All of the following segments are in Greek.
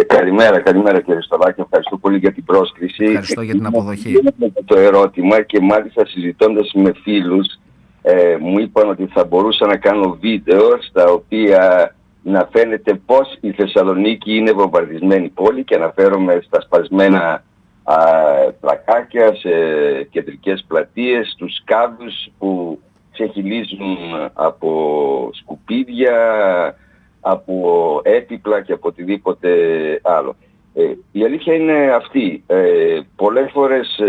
Καλημέρα κύριε Στολάκη, ευχαριστώ πολύ για την πρόσκληση. Ευχαριστώ για την αποδοχή. Το ερώτημα και μάλιστα συζητώντας με φίλους μου είπαν ότι θα μπορούσα να κάνω βίντεο στα οποία να φαίνεται πως η Θεσσαλονίκη είναι βομβαρδισμένη πόλη και αναφέρομαι στα σπασμένα πλακάκια, σε κεντρικές πλατείες, στους κάδους που ξεχυλίζουν από σκουπίδια, από έπιπλα και από οτιδήποτε άλλο. Η αλήθεια είναι αυτή. Πολλές φορές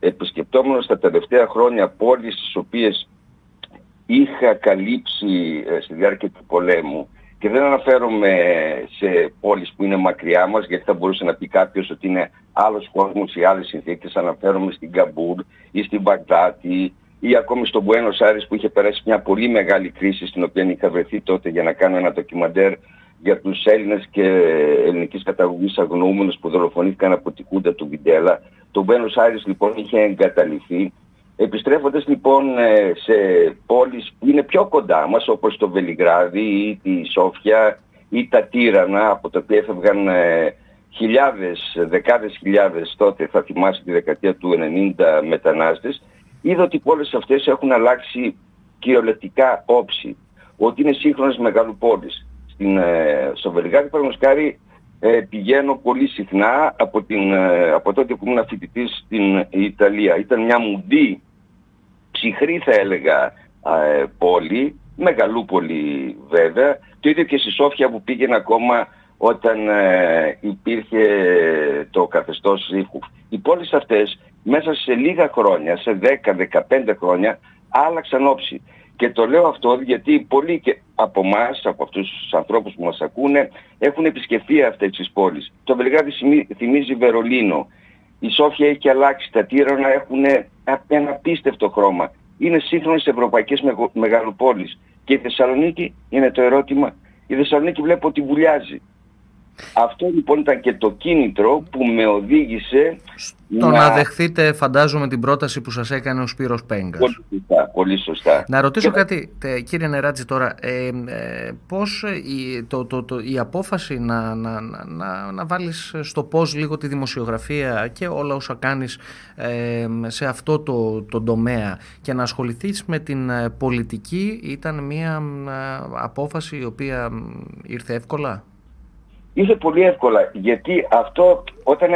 επισκεπτόμενος τα τελευταία χρόνια πόλεις τις οποίες είχα καλύψει στη διάρκεια του πολέμου, και δεν αναφέρομαι σε πόλεις που είναι μακριά μας, γιατί θα μπορούσε να πει κάποιος ότι είναι άλλος κόσμος ή άλλες συνθήκες. Αναφέρομαι στην Καμπούρ ή στην Μπαγδάτη ή ακόμη στον Μπουένος Άιρες, που είχε περάσει μια πολύ μεγάλη κρίση, στην οποία είχα βρεθεί τότε για να κάνω ένα ντοκιμαντέρ για τους Έλληνες και ελληνικής καταγωγής αγνοούμενους που δολοφονήθηκαν από τη Χούντα του Βιντέλα. Το Μπουένος Άιρες λοιπόν είχε εγκαταλειφθεί. Επιστρέφοντας λοιπόν σε πόλεις που είναι πιο κοντά μας, όπως το Βελιγράδι ή τη Σόφια ή τα Τύρανα, από τα οποία έφευγαν χιλιάδες, δεκάδες χιλιάδες, τότε θα θυμάσαι τη δεκαετία του 90, μετανάστες, είδα ότι οι πόλεις αυτές έχουν αλλάξει κυριολεκτικά όψη, ότι είναι σύγχρονες μεγαλοπόλεις. Στο Βελιγράδι, παραδείγματος χάρη, πηγαίνω πολύ συχνά από τότε που ήμουν φοιτητής στην Ιταλία. Ήταν μια μουντή, ψυχρή θα έλεγα, πόλη, μεγαλούπολη βέβαια. Το ίδιο και στη Σόφια που πήγαινα ακόμα όταν υπήρχε το καθεστώς Ζήφκουφ. Οι πόλεις αυτές μέσα σε λίγα χρόνια, σε 10-15 χρόνια, άλλαξαν όψη. Και το λέω αυτό γιατί πολλοί και από εμάς, από αυτούς τους ανθρώπους που μας ακούνε, έχουν επισκεφθεί αυτές τις πόλεις. Το Βελιγράδι θυμίζει Βερολίνο. Η Σόφια έχει αλλάξει, τα Τύρανα έχουν ένα απίστευτο χρώμα. Είναι σύγχρονες ευρωπαϊκές μεγαλοπόλεις. Και η Θεσσαλονίκη, είναι το ερώτημα, η Θεσσαλονίκη βλέπω ότι βουλιάζει. Αυτό λοιπόν ήταν και το κίνητρο που με οδήγησε να δεχθείτε, φαντάζομαι, την πρόταση που σας έκανε ο Σπύρος Πέγκας. Πολύ σωστά. Να ρωτήσω κάτι, κύριε Νεράτζη, τώρα. Πώς η απόφαση να βάλεις στο πώς λίγο τη δημοσιογραφία και όλα όσα κάνεις σε αυτό το τομέα και να ασχοληθείς με την πολιτική ήταν μια απόφαση η οποία ήρθε εύκολα? Ήρθε πολύ εύκολα, γιατί αυτό όταν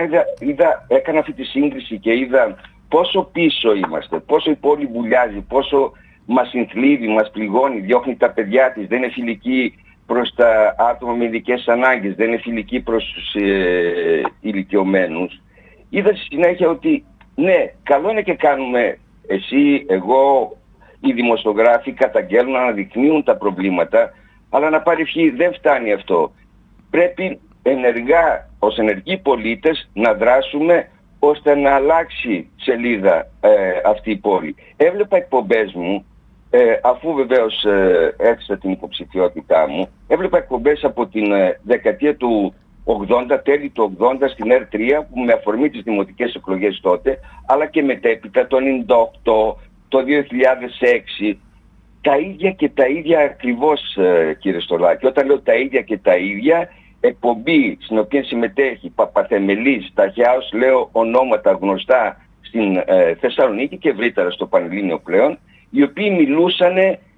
έκανα αυτή τη σύγκριση και είδα πόσο πίσω είμαστε, πόσο η πόλη βουλιάζει, πόσο μας συνθλίβει, μας πληγώνει, διώχνει τα παιδιά της, δεν είναι φιλική προς τα άτομα με ειδικές ανάγκες, δεν είναι φιλική προς τους ηλικιωμένους. Είδα στη συνέχεια ότι ναι, καλό είναι και κάνουμε, εσύ, εγώ, οι δημοσιογράφοι καταγγέλνουν, αναδεικνύουν τα προβλήματα, αλλά να πάρει ευχή δεν φτάνει αυτό. Πρέπει ενεργά, ως ενεργοί πολίτες, να δράσουμε ώστε να αλλάξει σελίδα αυτή η πόλη. Έβλεπα εκπομπές μου, αφού βεβαίως έθεσα την υποψηφιότητά μου, έβλεπα εκπομπές από την δεκαετία του 80, τέλη του 80 στην ΕΡ3, που με αφορμή τις δημοτικές εκλογές τότε, αλλά και μετέπειτα το 98, το 2006, τα ίδια και τα ίδια ακριβώς, κύριε Στολάκη. Όταν λέω τα ίδια και τα ίδια, εκπομπή στην οποία συμμετέχει Παπαθεμελής, Ταχιάος, λέω ονόματα γνωστά στην Θεσσαλονίκη και ευρύτερα στο Πανελλήνιο πλέον, οι οποίοι μιλούσαν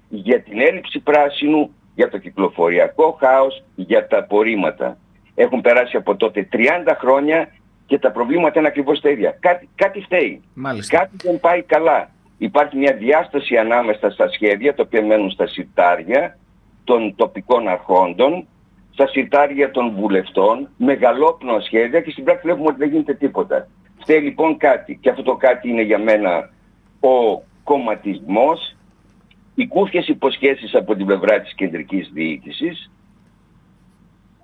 για την έλλειψη πράσινου, για το κυκλοφοριακό χάος, για τα απορρίμματα. Έχουν περάσει από τότε 30 χρόνια και τα προβλήματα είναι ακριβώς τα ίδια. Κάτι φταίει. Μάλιστα. Κάτι δεν πάει καλά. Υπάρχει μια διάσταση ανάμεσα στα σχέδια, τα οποία μένουν στα συρτάρια των τοπικών αρχόντων, στα συρτάρια των βουλευτών, μεγαλόπνοα σχέδια, και στην πράξη βλέπουμε ότι δεν γίνεται τίποτα. Φταίει λοιπόν κάτι, και αυτό το κάτι είναι για μένα ο κομματισμός, οι κούφιες υποσχέσεις από την πλευρά της κεντρικής διοίκησης,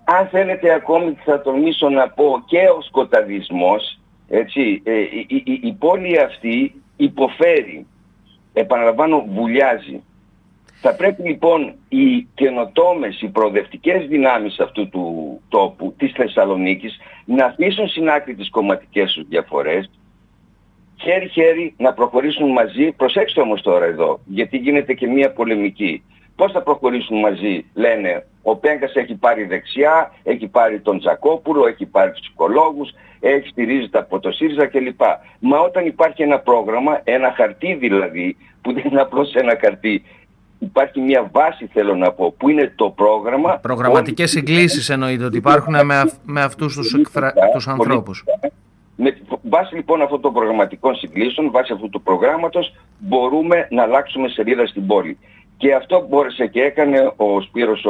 αν θέλετε ακόμη θα τονίσω να πω και ο σκοταδισμός, έτσι, η πόλη αυτή υποφέρει, επαναλαμβάνω, βουλιάζει. Θα πρέπει λοιπόν οι καινοτόμες, οι προοδευτικές δυνάμεις αυτού του τόπου, της Θεσσαλονίκης, να αφήσουν στην άκρη τις κομματικές τους διαφορές, χέρι-χέρι να προχωρήσουν μαζί. Προσέξτε όμως τώρα εδώ, γιατί γίνεται και μία πολεμική. Πώς θα προχωρήσουν μαζί, λένε Ο Πέγκας έχει πάρει δεξιά, έχει πάρει τον Τζακόπουλο, έχει πάρει τους ψυχολόγους, έχει στηρίζεται από το ΣΥΡΙΖΑ κλπ. Μα όταν υπάρχει ένα πρόγραμμα, ένα χαρτί δηλαδή, που δεν είναι απλώς ένα χαρτί, υπάρχει μια βάση, θέλω να πω, που είναι το πρόγραμμα. Προγραμματικές συγκλήσεις εννοείται ότι υπάρχουν με αυτούς τους ανθρώπους. Με βάση λοιπόν αυτών των προγραμματικών συγκλήσεων, βάσει αυτού του προγράμματος, μπορούμε να αλλάξουμε σελίδα στην πόλη. Και αυτό μπόρεσε και έκανε ο Σπύρος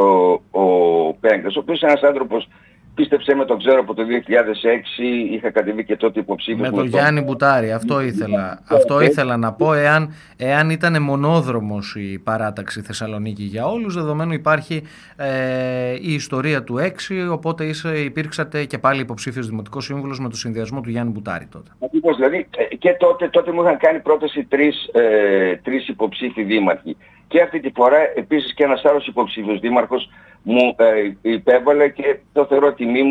ο Πέγκας, ο οποίος είναι ένας άνθρωπος, πίστεψέ με, το ξέρω από το 2006, είχα κατεβεί και τότε υποψήφιος. Με τον Γιάννη Μπουτάρη, αυτό ήθελα να πω, εάν ήταν μονόδρομος η παράταξη Θεσσαλονίκη για όλους, δεδομένου υπάρχει η ιστορία του 6, οπότε υπήρξατε και πάλι υποψήφιος δημοτικός σύμβουλος με το συνδυασμό του Γιάννη Μπουτάρη τότε. Ακριβώς, δηλαδή και τότε μου είχαν κάνει πρόταση τρεις υποψήφιοι δήμαρχοι. Και αυτή τη φορά επίσης και ένας άλλος υποψήφιος δήμαρχος μου υπέβαλε, και το θεωρώ τιμή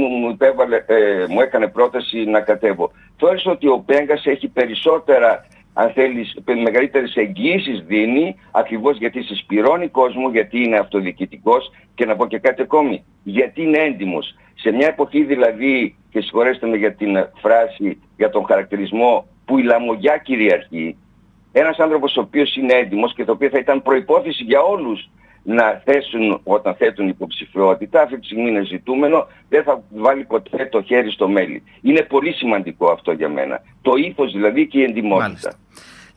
μου έκανε πρόταση να κατέβω. Θεώρησα ότι ο Πέγκας έχει περισσότερα, αν θέλεις, μεγαλύτερες εγγυήσεις δίνει, ακριβώς γιατί συσπυρώνει κόσμο, γιατί είναι αυτοδιοικητικός, και να πω και κάτι ακόμη, γιατί είναι έντιμος. Σε μια εποχή δηλαδή, και συγχωρέστε με για την φράση, για τον χαρακτηρισμό, που η λαμογιά κυριαρχεί, ένας άνθρωπος ο οποίος είναι έντιμος και το οποίο θα ήταν προϋπόθεση για όλους να θέσουν, όταν θέτουν υποψηφιότητα, αυτή τη στιγμή είναι ζητούμενο, δεν θα βάλει ποτέ το χέρι στο μέλι. Είναι πολύ σημαντικό αυτό για μένα. Το ήθος δηλαδή και η εντιμότητα. Μάλιστα.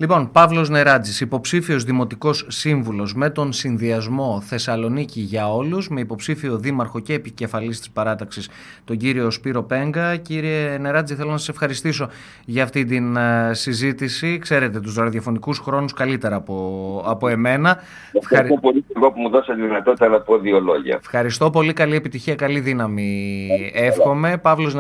Λοιπόν, Παύλος Νεράτζης, υποψήφιος δημοτικός σύμβουλος με τον συνδυασμό Θεσσαλονίκη για όλους, με υποψήφιο δήμαρχο και επικεφαλής της παράταξης τον κύριο Σπύρο Πέγκα. Κύριε Νεράτζη, θέλω να σας ευχαριστήσω για αυτή την συζήτηση. Ξέρετε τους ραδιοφωνικούς χρόνους καλύτερα από εμένα. Ευχαριστώ πολύ εγώ που μου δώσατε τη δυνατότητα να πω δύο λόγια. Ευχαριστώ πολύ, καλή επιτυχία, καλή δύναμη εύχομαι. Παύλος